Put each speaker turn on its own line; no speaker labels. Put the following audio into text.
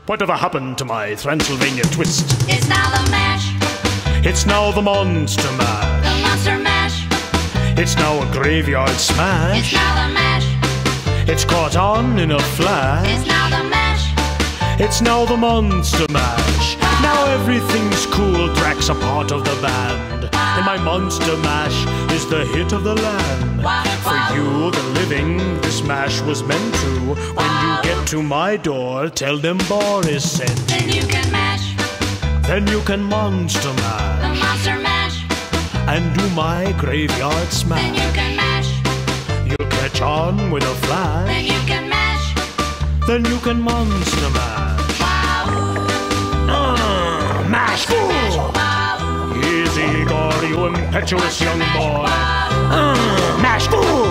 Whatever happened to my Transylvania twist?
It's now the mash.
It's now the Monster Mash.
The Monster Mash.
It's now a graveyard smash.
It's now the mash.
It's caught on in a flash.
It's now the mash.
It's now the Monster Mash. Now everything's cool. Drax a part of the band, and my Monster Mash is the hit of the land. For you, the living, this mash was meant to. When you get to my door, tell them Boris sent.
Then you can mash.
Then you can Monster Mash.
The Monster Mash.
And do my graveyard
Then
smash.
you can mash.
You'll catch on with a
Then
flash.
you can mash.
Then you can Monster Mash. Mash fool! Easy, Igor, you impetuous young boy. Mash fool!